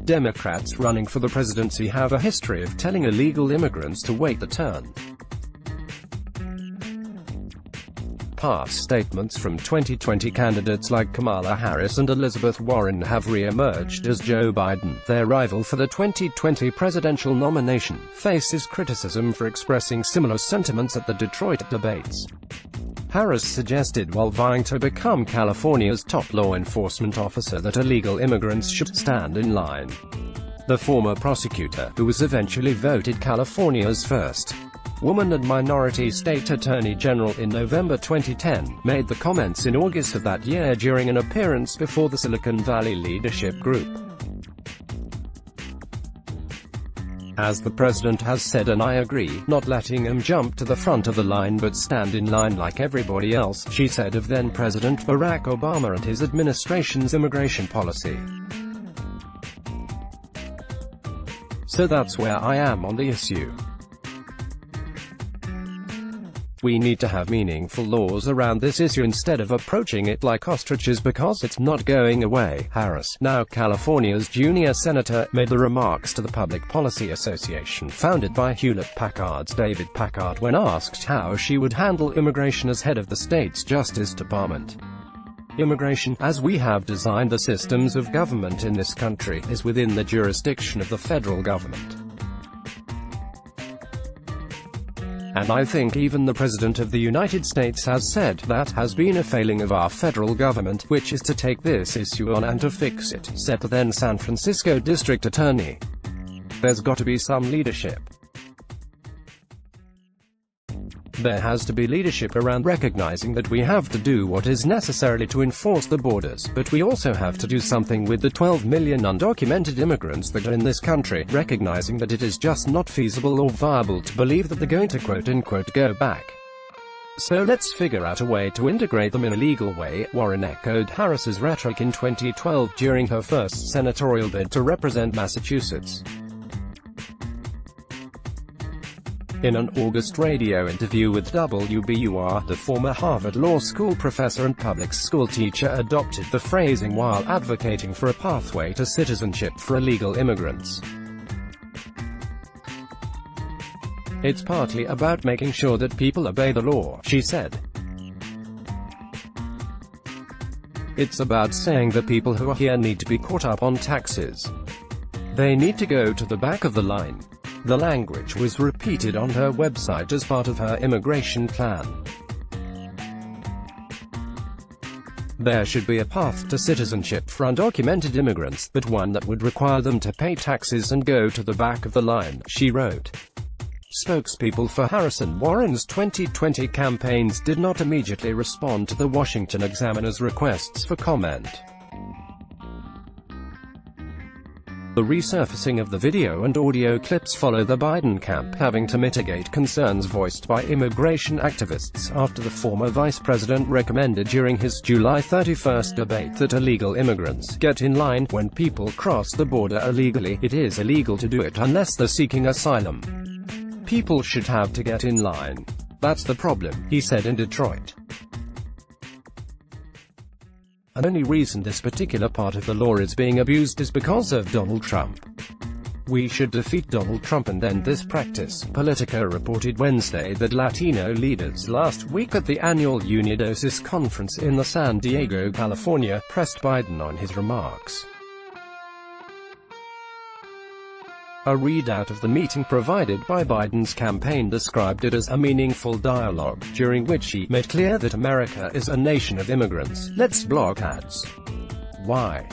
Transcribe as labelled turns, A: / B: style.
A: Democrats running for the presidency have a history of telling illegal immigrants to wait their turn. Past statements from 2020 candidates like Kamala Harris and Elizabeth Warren have re-emerged as Joe Biden, their rival for the 2020 presidential nomination, faces criticism for expressing similar sentiments at the Detroit debates. Harris suggested while vying to become California's top law enforcement officer that illegal immigrants should stand in line. The former prosecutor, who was eventually voted California's first woman and minority state attorney general in November 2010, made the comments in August of that year during an appearance before the Silicon Valley Leadership Group. As the president has said, and I agree, not letting him jump to the front of the line but stand in line like everybody else, she said of then-President Barack Obama and his administration's immigration policy. So that's where I am on the issue. We need to have meaningful laws around this issue instead of approaching it like ostriches because it's not going away. Harris, now California's junior senator, made the remarks to the Public Policy Association founded by Hewlett-Packard's David Packard when asked how she would handle immigration as head of the state's Justice Department. Immigration, as we have designed the systems of government in this country, is within the jurisdiction of the federal government. And I think even the President of the United States has said that has been a failing of our federal government, which is to take this issue on and to fix it, said the then San Francisco District Attorney. There's got to be some leadership. There has to be leadership around recognizing that we have to do what is necessary to enforce the borders, but we also have to do something with the 12 million undocumented immigrants that are in this country, recognizing that it is just not feasible or viable to believe that they're going to quote-unquote go back. So let's figure out a way to integrate them in a legal way. Warren echoed Harris's rhetoric in 2012 during her first senatorial bid to represent Massachusetts. In an August radio interview with WBUR, the former Harvard Law School professor and public school teacher adopted the phrasing while advocating for a pathway to citizenship for illegal immigrants. It's partly about making sure that people obey the law, she said. It's about saying that people who are here need to be caught up on taxes. They need to go to the back of the line. The language was repeated on her website as part of her immigration plan. There should be a path to citizenship for undocumented immigrants, but one that would require them to pay taxes and go to the back of the line, she wrote. Spokespeople for Harris and Warren's 2020 campaigns did not immediately respond to the Washington Examiner's requests for comment. The resurfacing of the video and audio clips follow the Biden camp having to mitigate concerns voiced by immigration activists after the former vice president recommended during his July 31 debate that illegal immigrants get in line. When people cross the border illegally, it is illegal to do it unless they're seeking asylum. People should have to get in line. That's the problem, he said in Detroit. And the only reason this particular part of the law is being abused is because of Donald Trump. We should defeat Donald Trump and end this practice. Politico reported Wednesday that Latino leaders last week at the annual Unidosis conference in the San Diego, California, pressed Biden on his remarks. A readout of the meeting provided by Biden's campaign described it as a meaningful dialogue, during which he made clear that America is a nation of immigrants. Let's block ads. Why?